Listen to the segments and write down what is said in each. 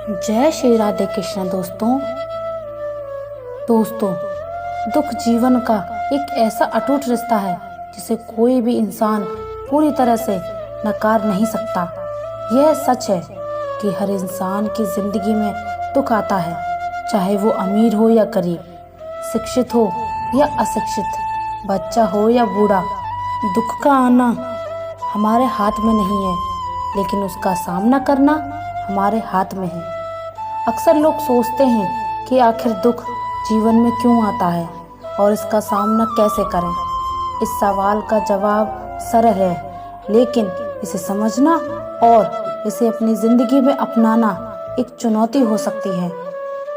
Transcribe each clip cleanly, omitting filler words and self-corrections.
जय श्री राधे कृष्ण। दोस्तों, दुख जीवन का एक ऐसा अटूट रिश्ता है जिसे कोई भी इंसान पूरी तरह से नकार नहीं सकता। यह सच है कि हर इंसान की जिंदगी में दुख आता है, चाहे वो अमीर हो या गरीब, शिक्षित हो या अशिक्षित, बच्चा हो या बूढ़ा। दुख का आना हमारे हाथ में नहीं है, लेकिन उसका सामना करना हमारे हाथ में है। अक्सर लोग सोचते हैं कि आखिर दुख जीवन में क्यों आता है और इसका सामना कैसे करें। इस सवाल का जवाब सरल है, लेकिन इसे समझना और इसे अपनी ज़िंदगी में अपनाना एक चुनौती हो सकती है।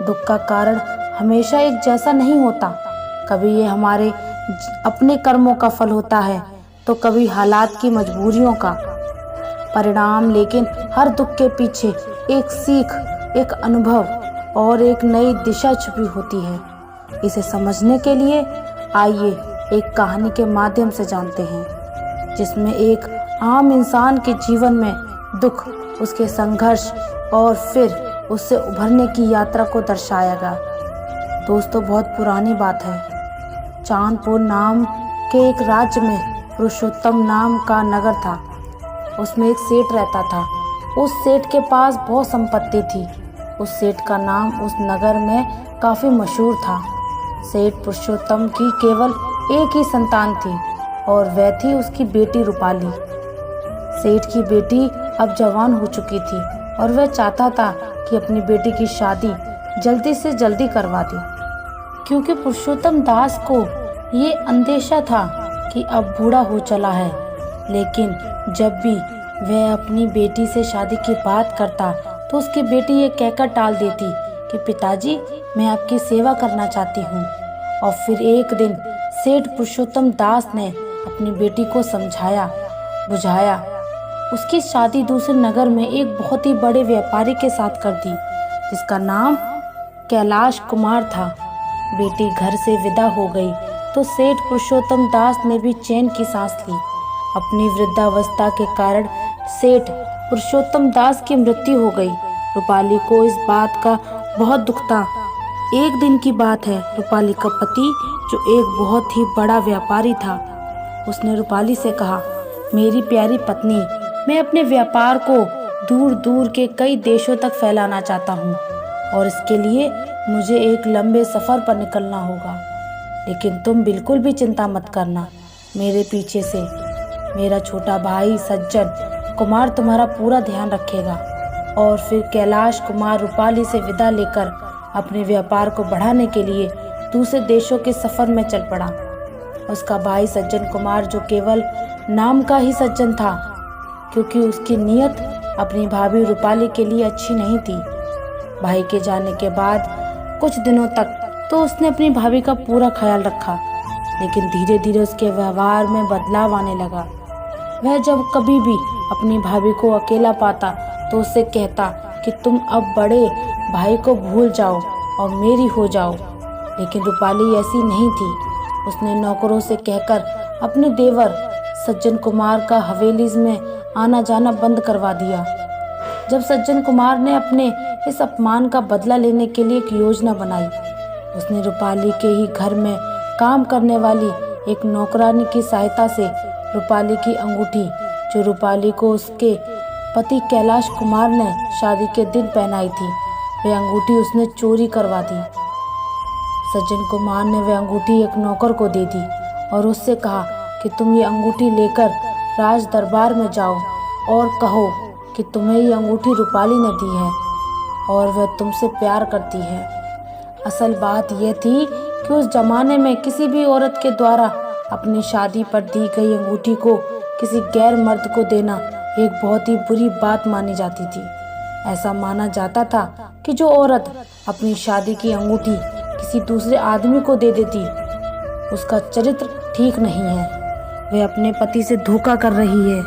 दुख का कारण हमेशा एक जैसा नहीं होता। कभी ये हमारे अपने कर्मों का फल होता है, तो कभी हालात की मजबूरियों का परिणाम। लेकिन हर दुख के पीछे एक सीख, एक अनुभव और एक नई दिशा छुपी होती है। इसे समझने के लिए आइए एक कहानी के माध्यम से जानते हैं, जिसमें एक आम इंसान के जीवन में दुख, उसके संघर्ष और फिर उससे उभरने की यात्रा को दर्शाएगा। दोस्तों, बहुत पुरानी बात है। चांदपुर नाम के एक राज्य में पुरुषोत्तम नाम का नगर था। उसमें एक सेठ रहता था। उस सेठ के पास बहुत संपत्ति थी। उस सेठ का नाम उस नगर में काफ़ी मशहूर था। सेठ पुरुषोत्तम की केवल एक ही संतान थी और वह थी उसकी बेटी रूपाली। सेठ की बेटी अब जवान हो चुकी थी और वह चाहता था कि अपनी बेटी की शादी जल्दी से जल्दी करवा दे, क्योंकि पुरुषोत्तम दास को ये अंदेशा था कि अब बूढ़ा हो चला है। लेकिन जब भी वह अपनी बेटी से शादी की बात करता तो उसकी बेटी ये कहकर टाल देती कि पिताजी, मैं आपकी सेवा करना चाहती हूँ। और फिर एक दिन सेठ पुरुषोत्तम दास ने अपनी बेटी को समझाया बुझाया। उसकी शादी दूसरे नगर में एक बहुत ही बड़े व्यापारी के साथ कर दी, जिसका नाम कैलाश कुमार था। बेटी घर से विदा हो गई तो सेठ पुरुषोत्तम दास ने भी चैन की सांस ली। अपनी वृद्धावस्था के कारण सेठ पुरुषोत्तम दास की मृत्यु हो गई। रूपाली को इस बात का बहुत दुख था। एक दिन की बात है, रूपाली का पति, जो एक बहुत ही बड़ा व्यापारी था, उसने रूपाली से कहा, मेरी प्यारी पत्नी, मैं अपने व्यापार को दूर दूर के कई देशों तक फैलाना चाहता हूँ और इसके लिए मुझे एक लंबे सफ़र पर निकलना होगा। लेकिन तुम बिल्कुल भी चिंता मत करना, मेरे पीछे से मेरा छोटा भाई सज्जन कुमार तुम्हारा पूरा ध्यान रखेगा। और फिर कैलाश कुमार रूपाली से विदा लेकर अपने व्यापार को बढ़ाने के लिए दूसरे देशों के सफ़र में चल पड़ा। उसका भाई सज्जन कुमार, जो केवल नाम का ही सज्जन था, क्योंकि उसकी नीयत अपनी भाभी रूपाली के लिए अच्छी नहीं थी। भाई के जाने के बाद कुछ दिनों तक तो उसने अपनी भाभी का पूरा ख्याल रखा, लेकिन धीरे धीरे उसके व्यवहार में बदलाव आने लगा। वह जब कभी भी अपनी भाभी को अकेला पाता तो उससे कहता कि तुम अब बड़े भाई को भूल जाओ और मेरी हो जाओ। लेकिन रूपाली ऐसी नहीं थी। उसने नौकरों से कहकर अपने देवर सज्जन कुमार का हवेली में आना जाना बंद करवा दिया। जब सज्जन कुमार ने अपने इस अपमान का बदला लेने के लिए एक योजना बनाई, उसने रूपाली के ही घर में काम करने वाली एक नौकरानी की सहायता से रूपाली की अंगूठी, जो रूपाली को उसके पति कैलाश कुमार ने शादी के दिन पहनाई थी, वह अंगूठी उसने चोरी करवा दी। सज्जन कुमार ने वह अंगूठी एक नौकर को दे दी और उससे कहा कि तुम ये अंगूठी लेकर राज दरबार में जाओ और कहो कि तुम्हें ये अंगूठी रूपाली ने दी है और वह तुमसे प्यार करती है। असल बात यह थी कि उस जमाने में किसी भी औरत के द्वारा अपनी शादी पर दी गई अंगूठी को किसी गैर मर्द को देना एक बहुत ही बुरी बात मानी जाती थी। ऐसा माना जाता था कि जो औरत अपनी शादी की अंगूठी किसी दूसरे आदमी को दे देती, उसका चरित्र ठीक नहीं है, वह अपने पति से धोखा कर रही है।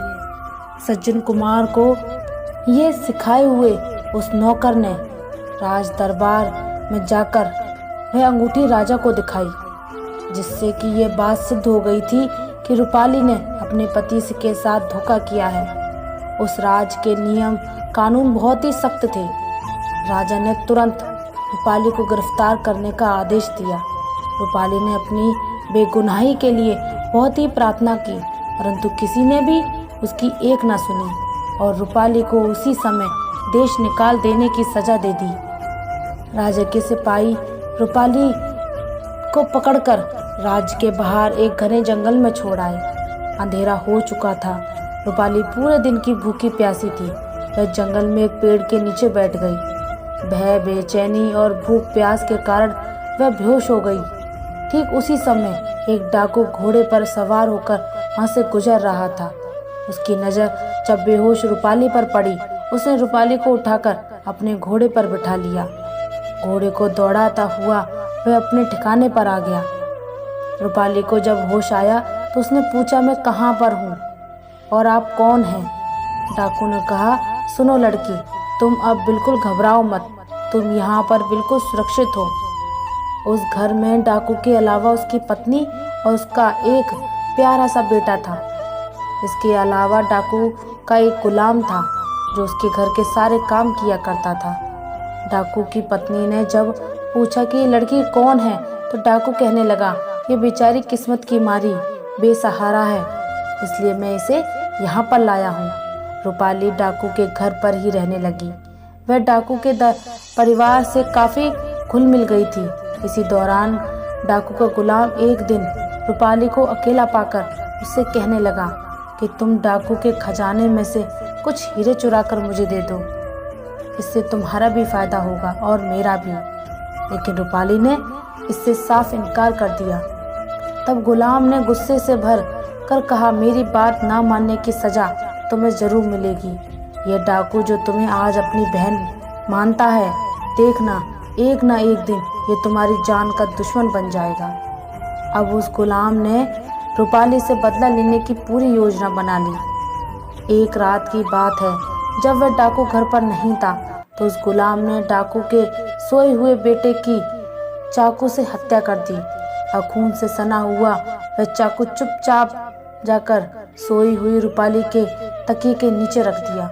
सज्जन कुमार को ये सिखाए हुए उस नौकर ने राज दरबार में जाकर वह अंगूठी राजा को दिखाई, जिससे कि ये बात सिद्ध हो गई थी कि रूपाली ने अपने पति के साथ धोखा किया है। उस राज के नियम कानून बहुत ही सख्त थे। राजा ने तुरंत रूपाली को गिरफ्तार करने का आदेश दिया। रूपाली ने अपनी बेगुनाही के लिए बहुत ही प्रार्थना की, परंतु किसी ने भी उसकी एक न सुनी और रूपाली को उसी समय देश निकाल देने की सजा दे दी। राजा के सिपाही रूपाली को पकड़कर राज्य के बाहर एक घने जंगल में छोड़ आए। अंधेरा हो चुका था। रूपाली पूरे दिन की भूखी प्यासी थी। वह जंगल में एक पेड़ के नीचे बैठ गई। भय, बेचैनी और भूख प्यास के कारण वह बेहोश हो गई। ठीक उसी समय एक डाकू घोड़े पर सवार होकर वहां से गुजर रहा था। उसकी नजर जब बेहोश रूपाली पर पड़ी, उसने रूपाली को उठाकर अपने घोड़े पर बिठा लिया। घोड़े को दौड़ाता हुआ वह अपने ठिकाने पर आ गया। रूपाली को जब होश आया तो उसने पूछा, मैं कहाँ पर हूँ और आप कौन हैं? डाकू ने कहा, सुनो लड़की, तुम अब बिल्कुल घबराओ मत, तुम यहाँ पर बिल्कुल सुरक्षित हो। उस घर में डाकू के अलावा उसकी पत्नी और उसका एक प्यारा सा बेटा था। इसके अलावा डाकू का एक गुलाम था जो उसके घर के सारे काम किया करता था। डाकू की पत्नी ने जब पूछा कि ये लड़की कौन है, तो डाकू कहने लगा, ये बेचारी किस्मत की मारी बेसहारा है, इसलिए मैं इसे यहाँ पर लाया हूँ। रूपाली डाकू के घर पर ही रहने लगी। वह डाकू के परिवार से काफ़ी घुल मिल गई थी। इसी दौरान डाकू का गुलाम एक दिन रूपाली को अकेला पाकर उससे कहने लगा कि तुम डाकू के खजाने में से कुछ हीरे चुरा कर मुझे दे दो, इससे तुम्हारा भी फायदा होगा और मेरा भी। लेकिन रूपाली ने इससे साफ इनकार कर दिया। तब गुलाम ने गुस्से से भर कर कहा, मेरी बात ना मानने की सजा तुम्हें जरूर मिलेगी। यह डाकू जो तुम्हें आज अपनी बहन मानता है, देखना एक ना एक दिन ये तुम्हारी जान का दुश्मन बन जाएगा। अब उस गुलाम ने रूपाली से बदला लेने की पूरी योजना बना ली। एक रात की बात है, जब वह डाकू घर पर नहीं था तो उस गुलाम ने डाकू के सोए हुए बेटे की चाकू से हत्या कर दी और खून से सना हुआ वह चाकू चुपचाप जाकर सोई हुई रूपाली के तकिए के नीचे रख दिया।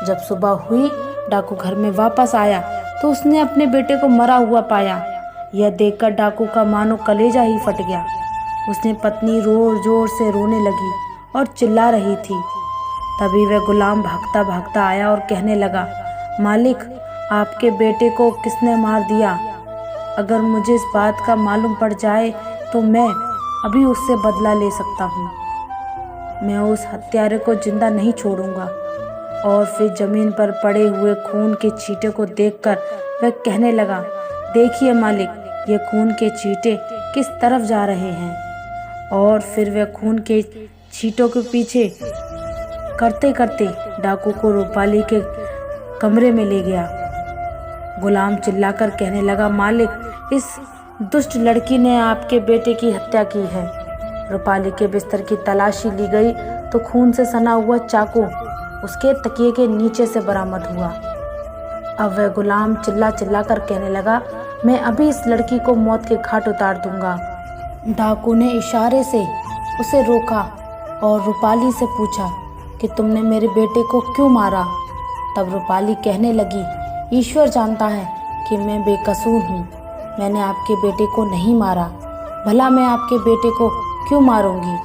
जब सुबह हुई, डाकू घर में वापस आया तो उसने अपने बेटे को मरा हुआ पाया। यह देखकर डाकू का मानो कलेजा ही फट गया। उसने पत्नी जोर जोर से रोने लगी और चिल्ला रही थी। तभी वह गुलाम भागता भागता आया और कहने लगा, मालिक, आपके बेटे को किसने मार दिया? अगर मुझे इस बात का मालूम पड़ जाए तो मैं अभी उससे बदला ले सकता हूँ। मैं उस हत्यारे को जिंदा नहीं छोड़ूंगा। और फिर जमीन पर पड़े हुए खून के छींटे को देखकर वह कहने लगा, देखिए मालिक, ये खून के छींटे किस तरफ जा रहे हैं। और फिर वह खून के छींटों के पीछे करते करते डाकू को रूपाली के कमरे में ले गया। गुलाम चिल्लाकर कहने लगा, मालिक, इस दुष्ट लड़की ने आपके बेटे की हत्या की है। रूपाली के बिस्तर की तलाशी ली गई तो खून से सना हुआ चाकू उसके तकिए के नीचे से बरामद हुआ। अब वह गुलाम चिल्ला चिल्ला कर कहने लगा, मैं अभी इस लड़की को मौत के घाट उतार दूंगा। डाकू ने इशारे से उसे रोका और रूपाली से पूछा कि तुमने मेरे बेटे को क्यों मारा? तब रूपाली कहने लगी, ईश्वर जानता है कि मैं बेकसूर हूँ। मैंने आपके बेटे को नहीं मारा। भला मैं आपके बेटे को क्यों मारूंगी?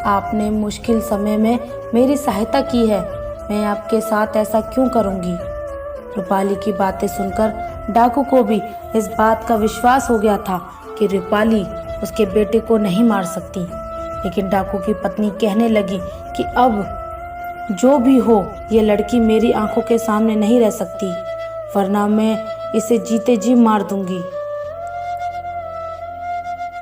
आपने मुश्किल समय में मेरी सहायता की है, मैं आपके साथ ऐसा क्यों करूंगी? रूपाली की बातें सुनकर डाकू को भी इस बात का विश्वास हो गया था कि रूपाली उसके बेटे को नहीं मार सकती। लेकिन डाकू की पत्नी कहने लगी कि अब जो भी हो, ये लड़की मेरी आंखों के सामने नहीं रह सकती, वरना मैं इसे जीते जी मार दूंगी।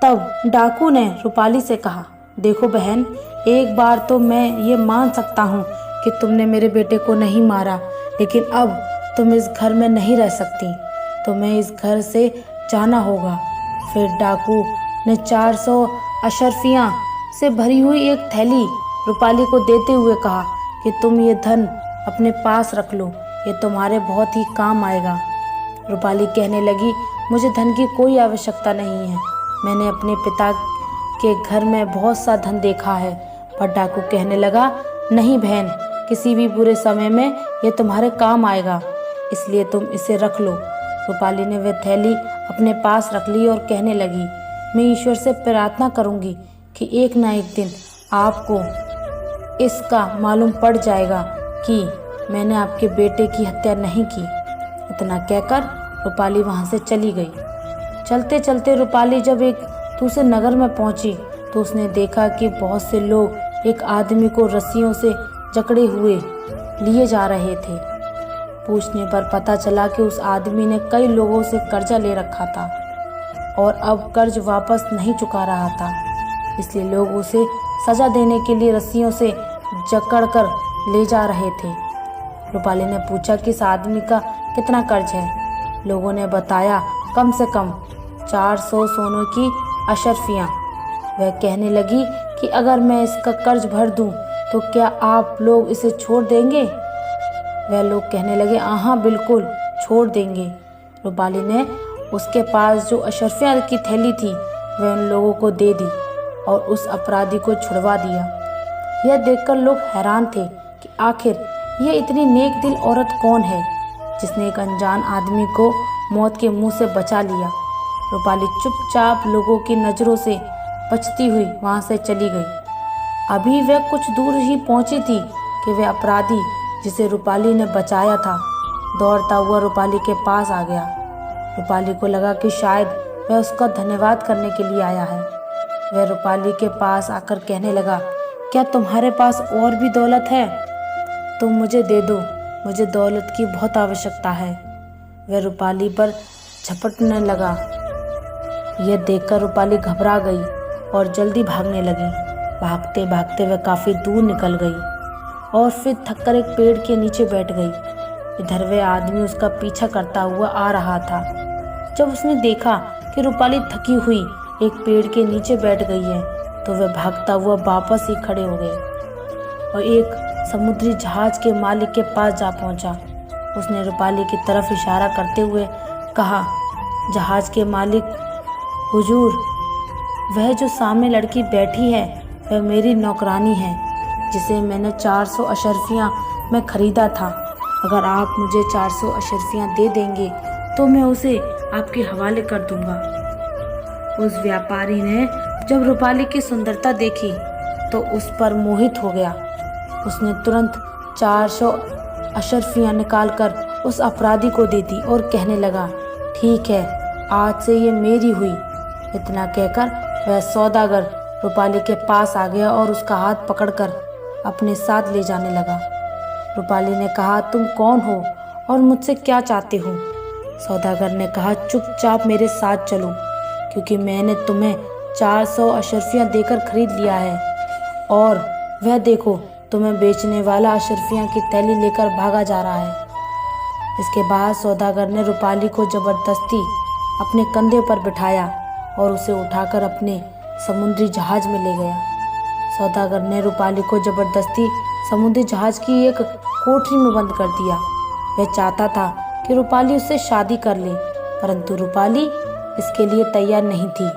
तब डाकू ने रूपाली से कहा, देखो बहन, एक बार तो मैं ये मान सकता हूँ कि तुमने मेरे बेटे को नहीं मारा, लेकिन अब तुम इस घर में नहीं रह सकती, तुम्हें इस घर से जाना होगा। फिर डाकू ने 400 अशर्फियाँ से भरी हुई एक थैली रूपाली को देते हुए कहा कि तुम ये धन अपने पास रख लो, ये तुम्हारे बहुत ही काम आएगा। रूपाली कहने लगी, मुझे धन की कोई आवश्यकता नहीं है, मैंने अपने पिता के घर में बहुत सा धन देखा है। पर डाकू कहने लगा, नहीं बहन, किसी भी बुरे समय में ये तुम्हारे काम आएगा। इसलिए तुम इसे रख लो। रूपाली ने वह थैली अपने पास रख ली और कहने लगी, मैं ईश्वर से प्रार्थना करूंगी कि एक ना एक दिन आपको इसका मालूम पड़ जाएगा कि मैंने आपके बेटे की हत्या नहीं की। इतना कहकर रूपाली वहां से चली गई। चलते चलते रूपाली जब एक दूसरे नगर में पहुंची तो उसने देखा कि बहुत से लोग एक आदमी को रस्सियों से जकड़े हुए लिए जा रहे थे। पूछने पर पता चला कि उस आदमी ने कई लोगों से कर्जा ले रखा था और अब कर्ज वापस नहीं चुका रहा था, इसलिए लोग उसे सजा देने के लिए रस्सियों से जकड़ कर ले जा रहे थे। रूपाली ने पूछा कि इस आदमी का कितना कर्ज है। लोगों ने बताया कम से कम 400 सोने की अशर्फियाँ। वह कहने लगी कि अगर मैं इसका कर्ज भर दूं तो क्या आप लोग इसे छोड़ देंगे? वह लोग कहने लगे, हाँ बिल्कुल छोड़ देंगे। रूपाली ने उसके पास जो अशर्फियाँ की थैली थी वह उन लोगों को दे दी और उस अपराधी को छुड़वा दिया। यह देखकर लोग हैरान थे कि आखिर यह इतनी नेक दिल औरत कौन है जिसने एक अनजान आदमी को मौत के मुंह से बचा लिया। रूपाली चुपचाप लोगों की नज़रों से बचती हुई वहां से चली गई। अभी वह कुछ दूर ही पहुंची थी कि वह अपराधी जिसे रूपाली ने बचाया था दौड़ता हुआ रूपाली के पास आ गया। रूपाली को लगा कि शायद वह उसका धन्यवाद करने के लिए आया है। वह रूपाली के पास आकर कहने लगा, क्या तुम्हारे पास और भी दौलत है? तुम मुझे दे दो, मुझे दौलत की बहुत आवश्यकता है। वह रूपाली पर झपटने लगा। यह देखकर रूपाली घबरा गई और जल्दी भागने लगी। भागते भागते वह काफ़ी दूर निकल गई और फिर थककर एक पेड़ के नीचे बैठ गई। इधर वह आदमी उसका पीछा करता हुआ आ रहा था। जब उसने देखा कि रूपाली थकी हुई एक पेड़ के नीचे बैठ गई है तो वह भागता हुआ वापस ही खड़े हो गए और एक समुद्री जहाज के मालिक के पास जा पहुंचा। उसने रूपाली की तरफ इशारा करते हुए कहा, जहाज के मालिक, हुजूर, वह जो सामने लड़की बैठी है वह मेरी नौकरानी है जिसे मैंने 400 अशर्फियाँ में ख़रीदा था। अगर आप मुझे 400 अशर्फियाँ दे देंगे तो मैं उसे आपके हवाले कर दूंगा। उस व्यापारी ने जब रूपाली की सुंदरता देखी तो उस पर मोहित हो गया। उसने तुरंत 400 अशर्फियाँ निकालकर उस अपराधी को दे दी और कहने लगा, ठीक है, आज से ये मेरी हुई। इतना कहकर वह सौदागर रूपाली के पास आ गया और उसका हाथ पकड़कर अपने साथ ले जाने लगा। रूपाली ने कहा, तुम कौन हो और मुझसे क्या चाहते हो? सौदागर ने कहा, चुपचाप मेरे साथ चलो क्योंकि मैंने तुम्हें 400 अशर्फियाँ देकर खरीद लिया है और वह देखो, तुम्हें बेचने वाला अशर्फियाँ की थैली लेकर भागा जा रहा है। इसके बाद सौदागर ने रूपाली को जबरदस्ती अपने कंधे पर बिठाया और उसे उठाकर अपने समुद्री जहाज में ले गया। सौदागर ने रूपाली को जबरदस्ती समुद्री जहाज की एक कोठरी में बंद कर दिया। वह चाहता था कि रूपाली उससे शादी कर ले, परंतु रूपाली इसके लिए तैयार नहीं थी।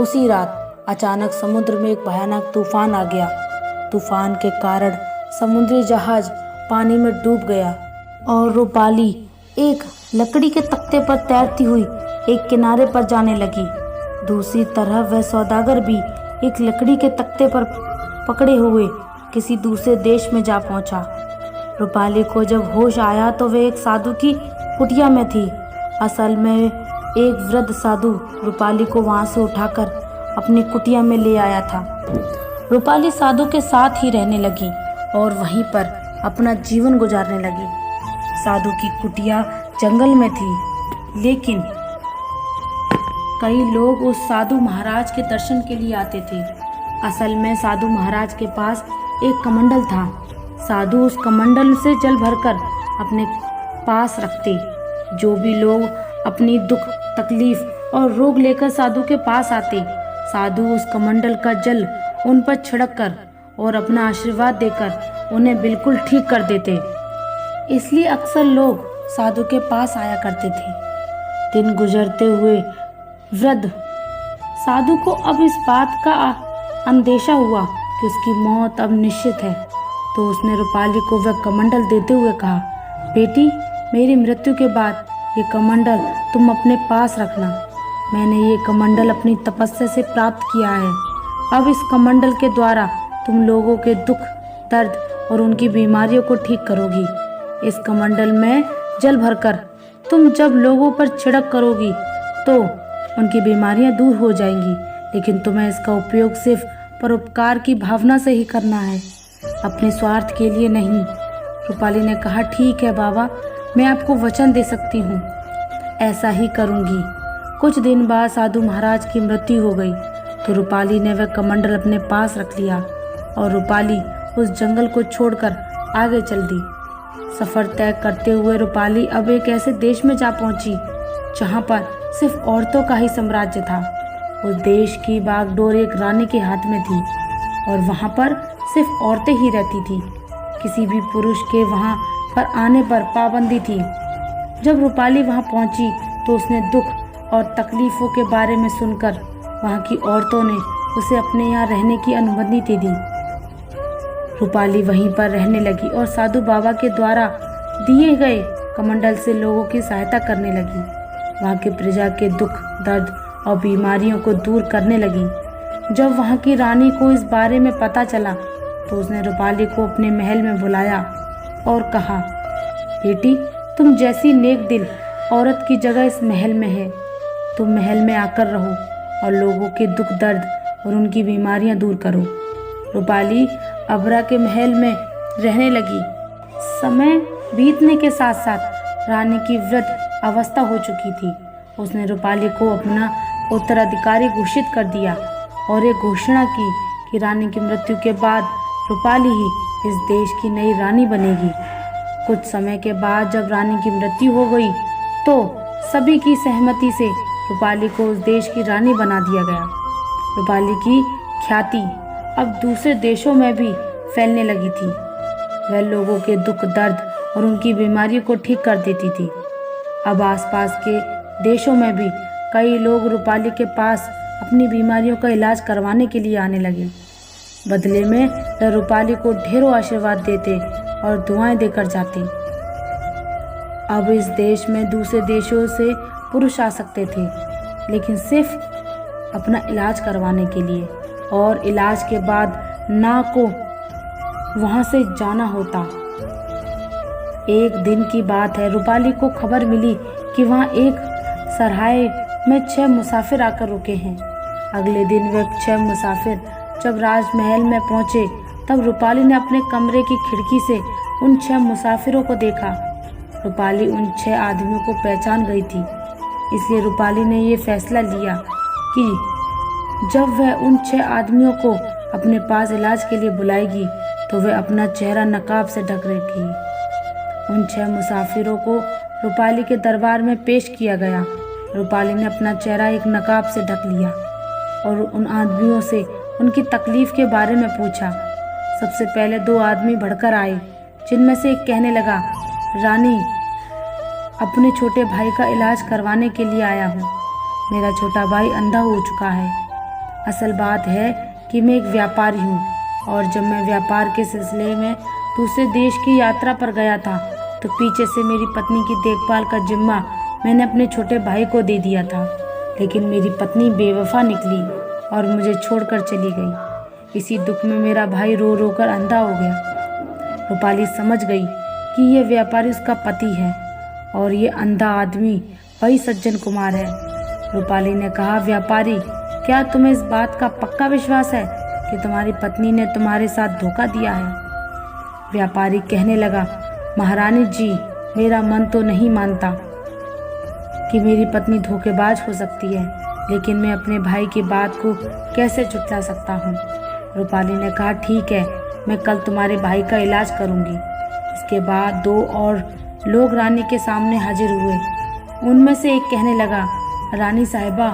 उसी रात अचानक समुद्र में एक भयानक तूफान आ गया। तूफान के कारण समुद्री जहाज पानी में डूब गया और रूपाली एक लकड़ी के तख्ते पर तैरती हुई एक किनारे पर जाने लगी। दूसरी तरफ वह सौदागर भी एक लकड़ी के तख्ते पर पकड़े हुए किसी दूसरे देश में जा पहुंचा। रूपाली को जब होश आया तो वह एक साधु की कुटिया में थी। असल में एक वृद्ध साधु रूपाली को वहां से उठाकर अपनी कुटिया में ले आया था। रूपाली साधु के साथ ही रहने लगी और वहीं पर अपना जीवन गुजारने लगी। साधु की कुटिया जंगल में थी, लेकिन कई लोग उस साधु महाराज के दर्शन के लिए आते थे। असल में साधु महाराज के पास एक कमंडल था। साधु उस कमंडल से जल भरकर अपने पास रखते। जो भी लोग अपनी दुख, तकलीफ और रोग लेकर साधु के पास आते, साधु उस कमंडल का जल उन पर छिड़क कर और अपना आशीर्वाद देकर उन्हें बिल्कुल ठीक कर देते। इसलिए अक्सर लोग साधु के पास आया करते थे। दिन गुजरते हुए वृद्ध साधु को अब इस बात का अंदेशा हुआ कि उसकी मौत अब निश्चित है, तो उसने रूपाली को वह कमंडल देते हुए कहा, बेटी, मेरी मृत्यु के बाद ये कमंडल तुम अपने पास रखना। मैंने ये कमंडल अपनी तपस्या से प्राप्त किया है। अब इस कमंडल के द्वारा तुम लोगों के दुख, दर्द और उनकी बीमारियों को ठीक करोगी। इस कमंडल में जल भरकर तुम जब लोगों पर छिड़क करोगी तो उनकी बीमारियां दूर हो जाएंगी, लेकिन तुम्हें इसका उपयोग सिर्फ परोपकार की भावना से ही करना है, अपने स्वार्थ के लिए नहीं। रूपाली ने कहा, ठीक है बाबा, मैं आपको वचन दे सकती हूँ, ऐसा ही करूँगी। कुछ दिन बाद साधु महाराज की मृत्यु हो गई तो रूपाली ने वह कमंडल अपने पास रख लिया और रूपाली उस जंगल को छोड़कर आगे चल दी। सफर तय करते हुए रूपाली अब एक ऐसे देश में जा पहुंची जहां पर सिर्फ औरतों का ही साम्राज्य था। उस देश की बागडोर एक रानी के हाथ में थी और वहां पर सिर्फ औरतें ही रहती थी। किसी भी पुरुष के वहां पर आने पर पाबंदी थी। जब रूपाली वहां पहुंची तो उसने दुख और तकलीफों के बारे में सुनकर वहां की औरतों ने उसे अपने यहाँ रहने की अनुमति दे दी। रूपाली वहीं पर रहने लगी और साधु बाबा के द्वारा दिए गए कमंडल से लोगों की सहायता करने लगी। वहां के प्रजा के दुख, दर्द और बीमारियों को दूर करने लगी। जब वहां की रानी को इस बारे में पता चला तो उसने रूपाली को अपने महल में बुलाया और कहा, बेटी, तुम जैसी नेक दिल औरत की जगह इस महल में है। तुम महल में आकर रहो और लोगों के दुख, दर्द और उनकी बीमारियां दूर करो। रूपाली अबरा के महल में रहने लगी। समय बीतने के साथ साथ रानी की वृद्ध अवस्था हो चुकी थी। उसने रूपाली को अपना उत्तराधिकारी घोषित कर दिया और एक घोषणा की कि रानी की मृत्यु के बाद रूपाली ही इस देश की नई रानी बनेगी। कुछ समय के बाद जब रानी की मृत्यु हो गई तो सभी की सहमति से रूपाली को उस देश की रानी बना दिया गया। रूपाली की ख्याति अब दूसरे देशों में भी फैलने लगी थी। वह लोगों के दुख, दर्द और उनकी बीमारियों को ठीक कर देती थी। अब आसपास के देशों में भी कई लोग रूपाली के पास अपनी बीमारियों का इलाज करवाने के लिए आने लगे। बदले में वह रूपाली को ढेरों आशीर्वाद देते और दुआएं देकर जाते। अब इस देश में दूसरे देशों से पुरुष आ सकते थे, लेकिन सिर्फ अपना इलाज करवाने के लिए, और इलाज के बाद ना को वहां से जाना होता। एक दिन की बात है, रूपाली को खबर मिली कि वहां एक सराय में 6 मुसाफिर आकर रुके हैं। अगले दिन वे 6 मुसाफिर जब राजमहल में पहुंचे तब रूपाली ने अपने कमरे की खिड़की से उन 6 मुसाफिरों को देखा। रूपाली उन 6 आदमियों को पहचान गई थी, इसलिए रूपाली ने यह फैसला लिया कि जब वह उन 6 आदमियों को अपने पास इलाज के लिए बुलाएगी तो वह अपना चेहरा नकाब से ढक रखेगी। उन 6 मुसाफिरों को रूपाली के दरबार में पेश किया गया। रूपाली ने अपना चेहरा एक नकाब से ढक लिया और उन आदमियों से उनकी तकलीफ के बारे में पूछा। सबसे पहले 2 आदमी भड़कर आए, जिनमें से एक कहने लगा, रानी, अपने छोटे भाई का इलाज करवाने के लिए आया हूँ। मेरा छोटा भाई अंधा हो चुका है। असल बात है कि मैं एक व्यापारी हूँ और जब मैं व्यापार के सिलसिले में दूसरे देश की यात्रा पर गया था तो पीछे से मेरी पत्नी की देखभाल का जिम्मा मैंने अपने छोटे भाई को दे दिया था, लेकिन मेरी पत्नी बेवफा निकली और मुझे छोड़कर चली गई। इसी दुख में मेरा भाई रो रो कर अंधा हो गया। रूपाली समझ गई कि यह व्यापारी उसका पति है और ये अंधा आदमी वही सज्जन कुमार है। रूपाली ने कहा, व्यापारी, क्या तुम्हें इस बात का पक्का विश्वास है कि तुम्हारी पत्नी ने तुम्हारे साथ धोखा दिया है? व्यापारी कहने लगा, महारानी जी, मेरा मन तो नहीं मानता कि मेरी पत्नी धोखेबाज हो सकती है, लेकिन मैं अपने भाई की बात को कैसे झुठला सकता हूँ? रूपाली ने कहा, ठीक है, मैं कल तुम्हारे भाई का इलाज करूँगी। इसके बाद 2 और लोग रानी के सामने हाजिर हुए। उनमें से एक कहने लगा, रानी साहिबा,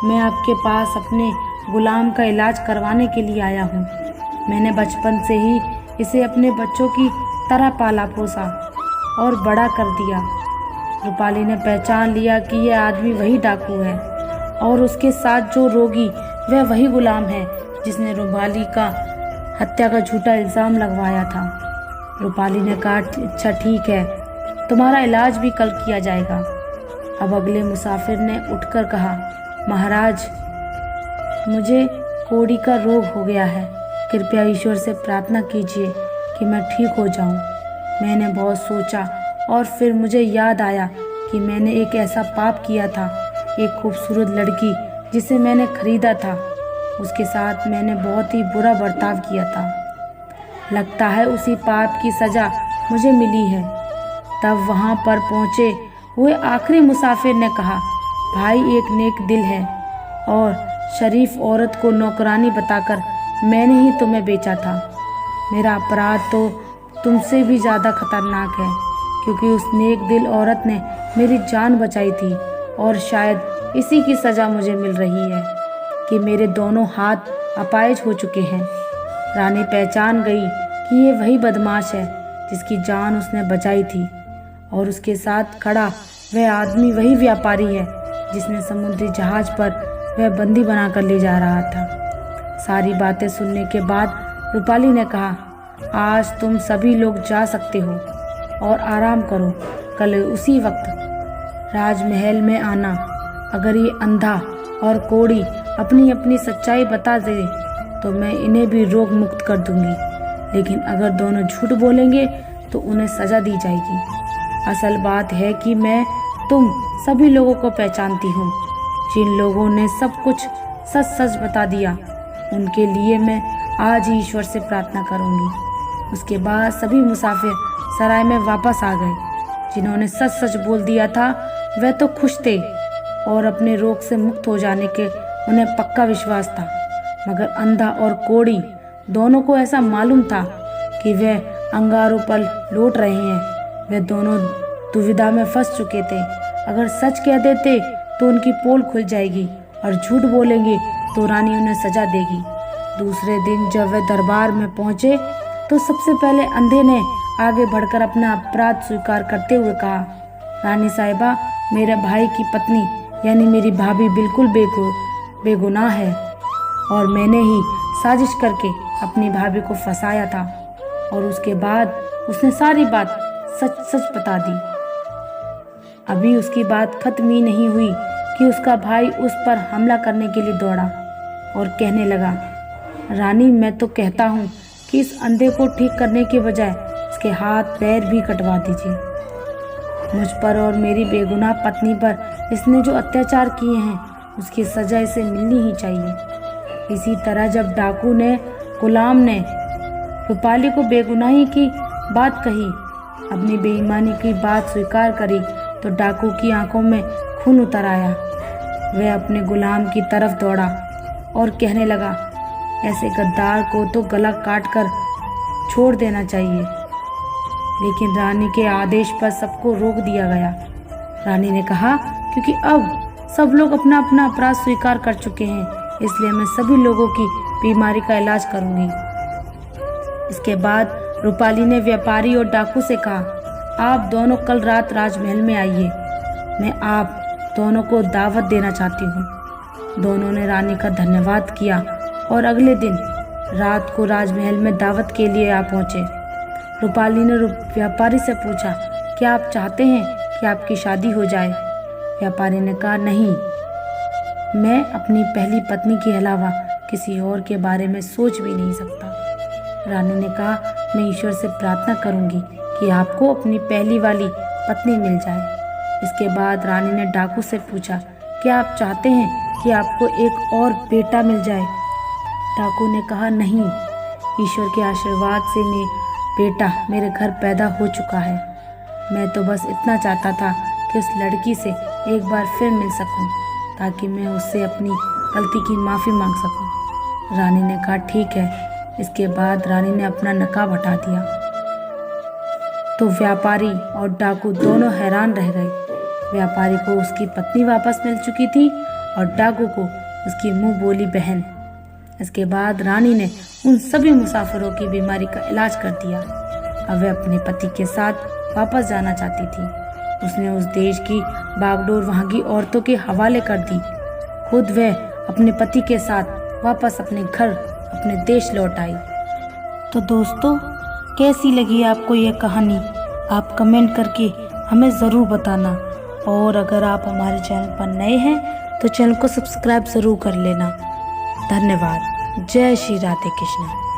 मैं आपके पास अपने गुलाम का इलाज करवाने के लिए आया हूँ। मैंने बचपन से ही इसे अपने बच्चों की तरह पाला पोसा और बड़ा कर दिया। रूपाली ने पहचान लिया कि यह आदमी वही डाकू है और उसके साथ जो रोगी वह वही गुलाम है जिसने रूपाली का हत्या का झूठा इल्ज़ाम लगवाया था। रूपाली ने कहा, अच्छा ठीक है, तुम्हारा इलाज भी कल किया जाएगा। अब अगले मुसाफिर ने उठकर कहा, महाराज, मुझे कोड़ी का रोग हो गया है, कृपया ईश्वर से प्रार्थना कीजिए कि मैं ठीक हो जाऊं। मैंने बहुत सोचा और फिर मुझे याद आया कि मैंने एक ऐसा पाप किया था। एक खूबसूरत लड़की जिसे मैंने खरीदा था, उसके साथ मैंने बहुत ही बुरा बर्ताव किया था। लगता है उसी पाप की सज़ा मुझे मिली है। तब वहाँ पर पहुँचे हुए आखिरी मुसाफिर ने कहा, भाई, एक नेक दिल है और शरीफ औरत को नौकरानी बताकर मैंने ही तुम्हें बेचा था। मेरा अपराध तो तुमसे भी ज़्यादा खतरनाक है, क्योंकि उस नेक दिल औरत ने मेरी जान बचाई थी और शायद इसी की सज़ा मुझे मिल रही है कि मेरे दोनों हाथ अपाहिज हो चुके हैं। रानी पहचान गई कि ये वही बदमाश है जिसकी जान उसने बचाई थी, और उसके साथ खड़ा वह आदमी वही व्यापारी है जिसने समुद्री जहाज पर वह बंदी बनाकर ले जा रहा था। सारी बातें सुनने के बाद रूपाली ने कहा, आज तुम सभी लोग जा सकते हो और आराम करो। कल उसी वक्त राजमहल में आना। अगर ये अंधा और कोड़ी अपनी अपनी सच्चाई बता दे तो मैं इन्हें भी रोग मुक्त कर दूंगी, लेकिन अगर दोनों झूठ बोलेंगे तो उन्हें सजा दी जाएगी। असल बात है कि मैं तुम सभी लोगों को पहचानती हूँ। जिन लोगों ने सब कुछ सच सच बता दिया, उनके लिए मैं आज ही ईश्वर से प्रार्थना करूँगी। उसके बाद सभी मुसाफिर सराय में वापस आ गए। जिन्होंने सच सच बोल दिया था वह तो खुश थे और अपने रोग से मुक्त हो जाने के उन्हें पक्का विश्वास था, मगर अंधा और कोड़ी दोनों को ऐसा मालूम था कि वे अंगारों पर लौट रहे हैं। वे दोनों दुविधा में फंस चुके थे। अगर सच कह देते तो उनकी पोल खुल जाएगी और झूठ बोलेंगे तो रानी उन्हें सजा देगी। दूसरे दिन जब वे दरबार में पहुंचे तो सबसे पहले अंधे ने आगे बढ़कर अपना अपराध स्वीकार करते हुए कहा, रानी साहिबा, मेरे भाई की पत्नी यानी मेरी भाभी बिल्कुल बेगुनाह है और मैंने ही साजिश करके अपनी भाभी को फंसाया था। और उसके बाद उसने सारी बात सच सच बता दी। अभी उसकी बात खत्म ही नहीं हुई कि उसका भाई उस पर हमला करने के लिए दौड़ा और कहने लगा, रानी, मैं तो कहता हूँ कि इस अंधे को ठीक करने के बजाय इसके हाथ पैर भी कटवा दीजिए। मुझ पर और मेरी बेगुनाह पत्नी पर इसने जो अत्याचार किए हैं उसकी सजा इसे मिलनी ही चाहिए। इसी तरह जब डाकू ने गुलाम ने रूपाली को बेगुनाही की बात कही, अपनी बेईमानी की बात स्वीकार करी, तो डाकू की आंखों में खून उतर आया। वह अपने गुलाम की तरफ दौड़ा और कहने लगा, ऐसे गद्दार को तो गला काट कर छोड़ देना चाहिए। लेकिन रानी के आदेश पर सबको रोक दिया गया। रानी ने कहा, क्योंकि अब सब लोग अपना अपना अपराध स्वीकार कर चुके हैं, इसलिए मैं सभी लोगों की बीमारी का इलाज करूंगी। इसके बाद रूपाली ने व्यापारी और डाकू से कहा, आप दोनों कल रात राजमहल में आइए, मैं आप दोनों को दावत देना चाहती हूँ। दोनों ने रानी का धन्यवाद किया और अगले दिन रात को राजमहल में दावत के लिए आ पहुँचे। रूपाली ने व्यापारी से पूछा, क्या आप चाहते हैं कि आपकी शादी हो जाए? व्यापारी ने कहा, नहीं, मैं अपनी पहली पत्नी के अलावा किसी और के बारे में सोच भी नहीं सकता। रानी ने कहा, मैं ईश्वर से प्रार्थना करूंगी कि आपको अपनी पहली वाली पत्नी मिल जाए। इसके बाद रानी ने डाकू से पूछा, क्या आप चाहते हैं कि आपको एक और बेटा मिल जाए? डाकू ने कहा, नहीं, ईश्वर के आशीर्वाद से बेटा मेरे घर पैदा हो चुका है। मैं तो बस इतना चाहता था कि उस लड़की से एक बार फिर मिल सकूं, ताकि मैं उससे अपनी गलती की माफ़ी मांग सकूं। रानी ने कहा, ठीक है। इसके बाद रानी ने अपना नकाब हटा दिया तो व्यापारी और डाकू दोनों हैरान रह गए। व्यापारी को उसकी पत्नी वापस मिल चुकी थी और डाकू को उसकी मुंह बोली बहन। इसके बाद रानी ने उन सभी मुसाफिरों की बीमारी का इलाज कर दिया। अब वह अपने पति के साथ वापस जाना चाहती थी। उसने उस देश की बागडोर वहाँ की औरतों के हवाले कर दी। खुद वह अपने पति के साथ वापस अपने घर, अपने देश लौट आई। तो दोस्तों, कैसी लगी आपको यह कहानी? आप कमेंट करके हमें ज़रूर बताना। और अगर आप हमारे चैनल पर नए हैं तो चैनल को सब्सक्राइब ज़रूर कर लेना। धन्यवाद। जय श्री राधे कृष्ण।